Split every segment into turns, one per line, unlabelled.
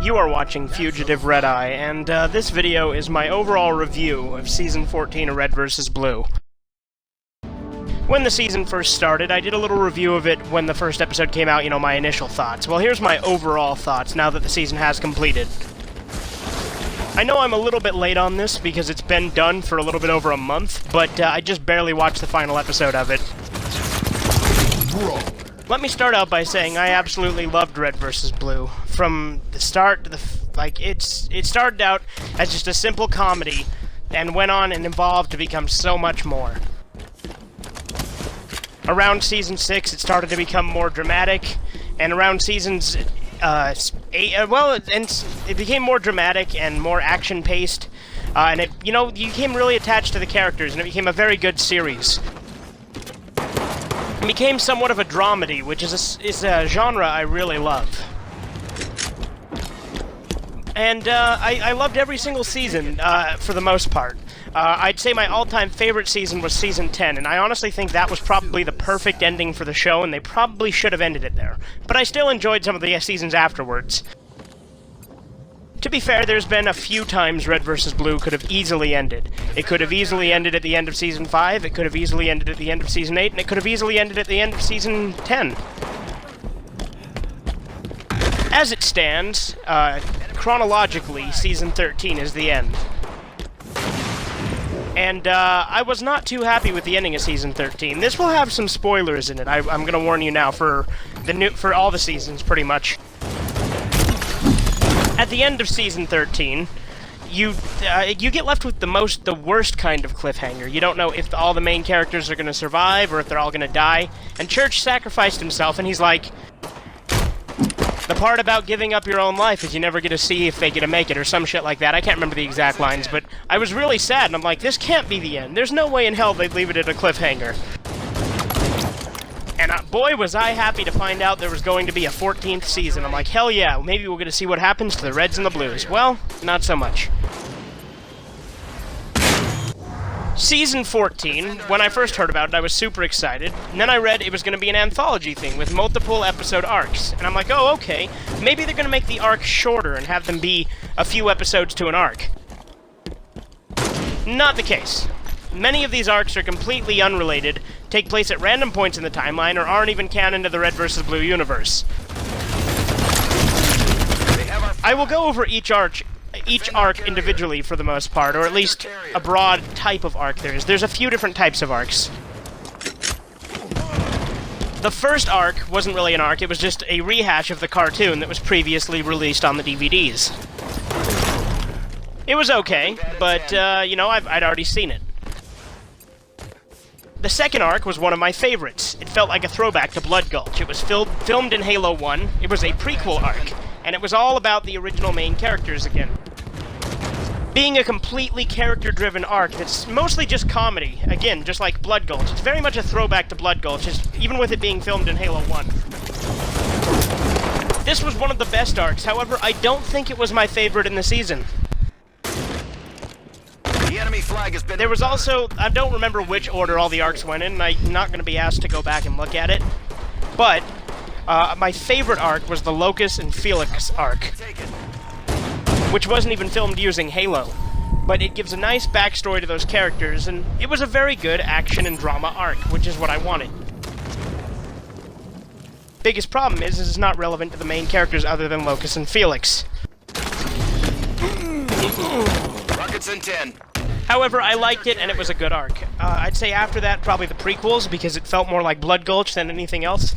You are watching Fugitive Red Eye, and this video is my overall review of Season 14 of Red vs. Blue. When the season first started, I did a little review of it when the first episode came out, my initial thoughts. Well, here's my overall thoughts now that the season has completed. I know I'm a little bit late on this because it's been done for a little bit over a month, but I just barely watched the final episode of it. Let me start out by saying I absolutely loved Red vs. Blue. From the start to it started out as just a simple comedy and went on and evolved to become so much more. Around Season 6, it started to become more dramatic, and around Seasons 8, it became more dramatic and more action-paced, and you became really attached to the characters, and it became a very good series. It became somewhat of a dramedy, which is a genre I really love. And I loved every single season, for the most part. I'd say my all-time favorite season was Season 10, and I honestly think that was probably the perfect ending for the show, and they probably should have ended it there. But I still enjoyed some of the seasons afterwards. To be fair, there's been a few times Red vs. Blue could have easily ended. It could have easily ended at the end of Season 5, it could have easily ended at the end of Season 8, and it could have easily ended at the end of Season 10. As it stands, chronologically, Season 13 is the end. And, I was not too happy with the ending of Season 13. This will have some spoilers in it, I'm gonna warn you now, for all the seasons, pretty much. At the end of Season 13, you get left with the worst kind of cliffhanger. You don't know if all the main characters are gonna survive, or if they're all gonna die. And Church sacrificed himself, and he's like, the part about giving up your own life is you never get to see if they get to make it, or some shit like that. I can't remember the exact lines, but I was really sad, and I'm like, this can't be the end. There's no way in hell they'd leave it at a cliffhanger. And boy, was I happy to find out there was going to be a 14th season. I'm like, hell yeah, maybe we'll get to see what happens to the Reds and the Blues. Well, not so much. Season 14, when I first heard about it, I was super excited, and then I read it was going to be an anthology thing with multiple episode arcs, and I'm like, oh, okay, maybe they're going to make the arc shorter and have them be a few episodes to an arc. Not the case. Many of these arcs are completely unrelated, take place at random points in the timeline, or aren't even canon to the Red vs. Blue universe. I will go over each arc individually for the most part, or at least a broad type of arc there is. There's a few different types of arcs. The first arc wasn't really an arc, it was just a rehash of the cartoon that was previously released on the DVDs. It was okay, but, I'd already seen it. The second arc was one of my favorites. It felt like a throwback to Blood Gulch. It was filmed in Halo 1, it was a prequel arc, and it was all about the original main characters again. Being a completely character-driven arc that's mostly just comedy, again, just like Blood Gulch. It's very much a throwback to Blood Gulch, even with it being filmed in Halo 1. This was one of the best arcs, however, I don't think it was my favorite in the season.
The enemy flag has been...
There was also, I don't remember which order all the arcs went in, and I'm not going to be asked to go back and look at it, but my favorite arc was the Locus and Felix arc, which wasn't even filmed using Halo, but it gives a nice backstory to those characters, and it was a very good action and drama arc, which is what I wanted. Biggest problem is it's not relevant to the main characters other than Locus and Felix.
Rockets in 10.
However, I liked it, and it was a good arc. I'd say after that, probably the prequels, because it felt more like Blood Gulch than anything else.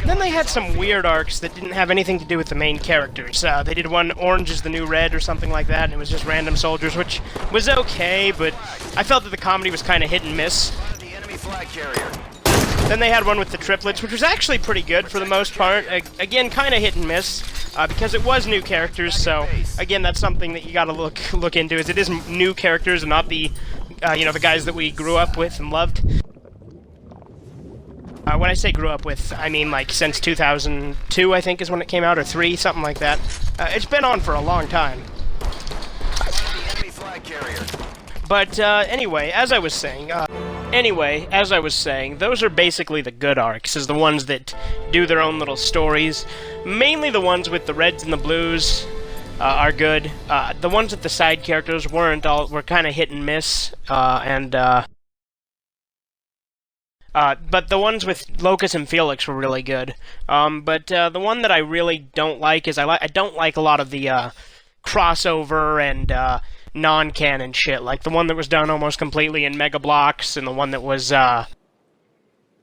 Then they had some weird arcs that didn't have anything to do with the main characters. They did one, Orange is the New Red, or something like that, and it was just random soldiers, which was okay, but I felt that the comedy was kind of hit and miss.
The enemy flag carrier.
Then they had one with the triplets, which was actually pretty good for the most part. Again, kind of hit and miss, because it was new characters, so again, that's something that you gotta look into, is it is new characters and not the, the guys that we grew up with and loved. When I say grew up with, I mean like since 2002, I think is when it came out, or 3, something like that. It's been on for a long time.
The enemy flag carrier.
But anyway, as I was saying, Anyway, as I was saying, those are basically the good arcs, is the ones that do their own little stories. Mainly the ones with the reds and the blues are good. The ones with the side characters were kind of hit and miss, but the ones with Locus and Felix were really good. But the one that I really don't like is I don't like a lot of the crossover and non-canon shit, like the one that was done almost completely in Mega Bloks, and the one that was,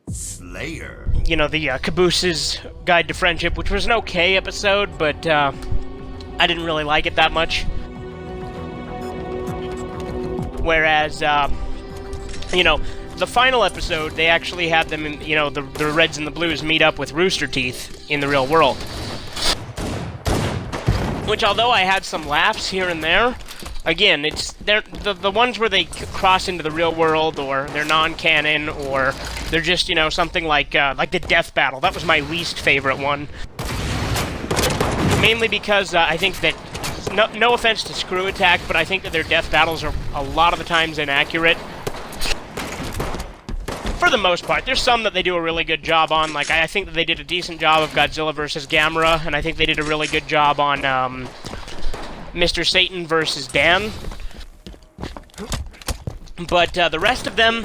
Slayer.
you know, the Caboose's Guide to Friendship, which was an okay episode, but I didn't really like it that much. Whereas, you know, the final episode, they actually had them, you know, the Reds and the Blues meet up with Rooster Teeth in the real world. Which, although I had some laughs here and there, again, it's the ones where they cross into the real world, or they're non-canon, or they're just, you know, something like the Death Battle. That was my least favorite one. Mainly because I think that, no offense to Screw Attack, but I think that their death battles are a lot of the times inaccurate. For the most part. There's some that they do a really good job on, like I think that they did a decent job of Godzilla vs. Gamera, and I think they did a really good job on Mr. Satan vs. Dan. But the rest of them,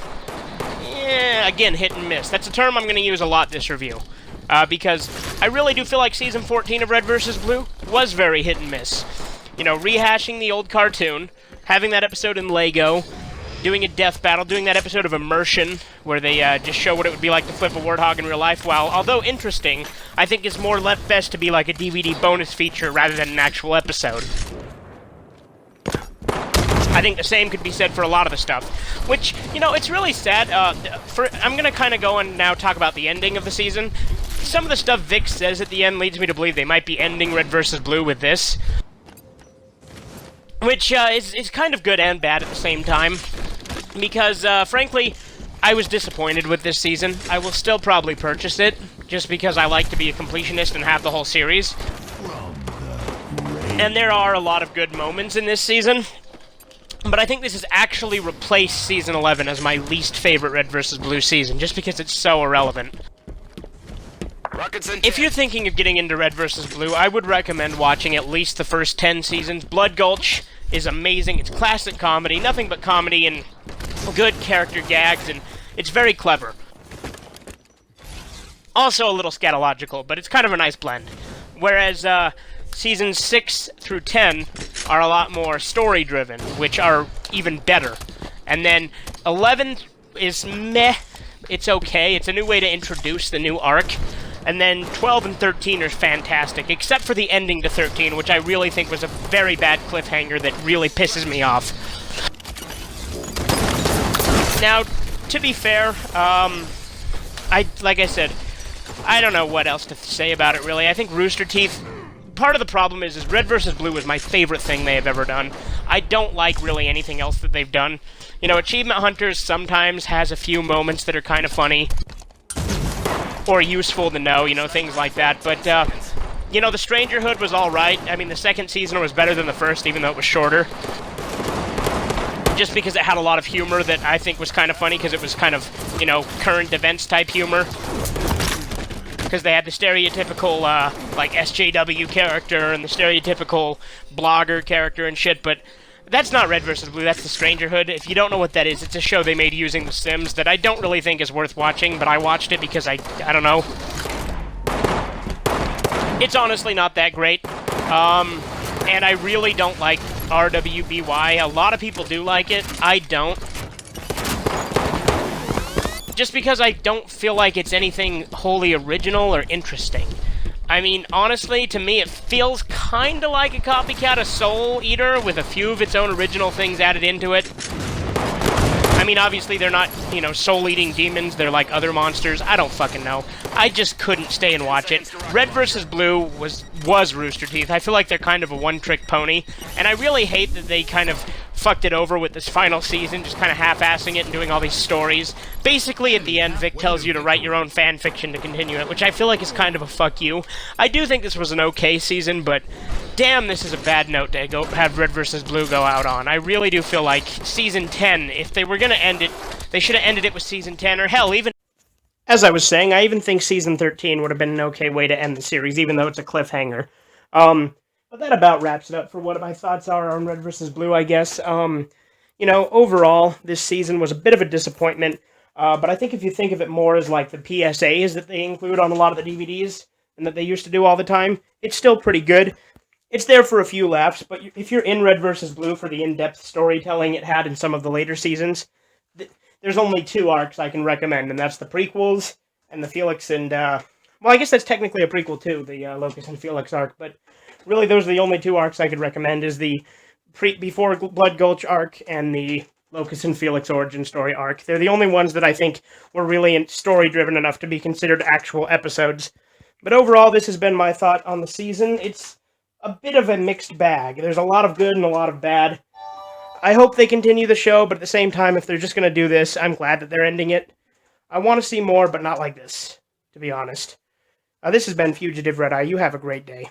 again, hit and miss. That's a term I'm going to use a lot this review. Because I really do feel like Season 14 of Red vs. Blue was very hit and miss. You know, rehashing the old cartoon, having that episode in Lego, doing a death battle, doing that episode of Immersion, where they just show what it would be like to flip a warthog in real life, while, although interesting, I think it's more left best to be like a DVD bonus feature rather than an actual episode. I think the same could be said for a lot of the stuff. Which, you know, it's really sad. I'm gonna kind of go and now talk about the ending of the season. Some of the stuff Vic says at the end leads me to believe they might be ending Red vs. Blue with this. Which is kind of good and bad at the same time. Because, frankly, I was disappointed with this season. I will still probably purchase it, just because I like to be a completionist and have the whole series. And there are a lot of good moments in this season. But I think this has actually replaced Season 11 as my least favorite Red vs. Blue season, just because it's so irrelevant. If you're thinking of getting into Red vs. Blue, I would recommend watching at least the first 10 seasons. Blood Gulch is amazing. It's classic comedy, nothing but comedy and good character gags, and it's very clever. Also a little scatological, but it's kind of a nice blend. Whereas, Seasons 6 through 10 are a lot more story-driven, which are even better. And then 11 is meh. It's okay. It's a new way to introduce the new arc. And then 12 and 13 are fantastic, except for the ending to 13, which I really think was a very bad cliffhanger that really pisses me off. Now, to be fair, like I said, I don't know what else to say about it, really. I think Rooster Teeth, part of the problem is Red vs. Blue is my favorite thing they have ever done. I don't like really anything else that they've done. You know, Achievement Hunters sometimes has a few moments that are kind of funny, or useful to know, you know, things like that. But, you know, the Strangerhood was alright. I mean, the second season was better than the first, even though it was shorter. Just because it had a lot of humor that I think was kind of funny, because it was kind of, you know, current events type humor. Because they had the stereotypical, like, SJW character and the stereotypical blogger character and shit, but that's not Red vs. Blue, that's the Strangerhood. If you don't know what that is, it's a show they made using The Sims that I don't really think is worth watching, but I watched it because I don't know. It's honestly not that great. And I really don't like RWBY. A lot of people do like it. I don't. Just because I don't feel like it's anything wholly original or interesting. I mean, honestly, to me, it feels kind of like a copycat of Soul Eater with a few of its own original things added into it. I mean, obviously, they're not, you know, soul-eating demons. They're like other monsters. I don't fucking know. I just couldn't stay and watch it. Red vs. Blue was Rooster Teeth. I feel like they're kind of a one-trick pony. And I really hate that they kind of fucked it over with this final season, just kind of half-assing it and doing all these stories. Basically, at the end, Vic tells you to write your own fan fiction to continue it, which I feel like is kind of a fuck you. I do think this was an okay season, but damn, this is a bad note to have Red vs. Blue go out on. I really do feel like Season 10, if they were going to end it, they should have ended it with Season 10, or hell, even... As I was saying, I even think Season 13 would have been an okay way to end the series, even though it's a cliffhanger. But that about wraps it up for what my thoughts are on Red vs. Blue, I guess. You know, overall, this season was a bit of a disappointment, but I think if you think of it more as like the PSAs that they include on a lot of the DVDs, and that they used to do all the time, it's still pretty good. It's there for a few laughs, but if you're in Red vs. Blue for the in-depth storytelling it had in some of the later seasons, there's only 2 arcs I can recommend, and that's the prequels and the Felix and, well, I guess that's technically a prequel too, the Locus and Felix arc, but really those are the only 2 arcs I could recommend, is the before Blood Gulch arc and the Locus and Felix origin story arc. They're the only ones that I think were really story-driven enough to be considered actual episodes. But overall, this has been my thought on the season. It's a bit of a mixed bag. There's a lot of good and a lot of bad. I hope they continue the show, but at the same time, if they're just going to do this, I'm glad that they're ending it. I want to see more, but not like this, to be honest. This has been Fugitive Red Eye. You have a great day.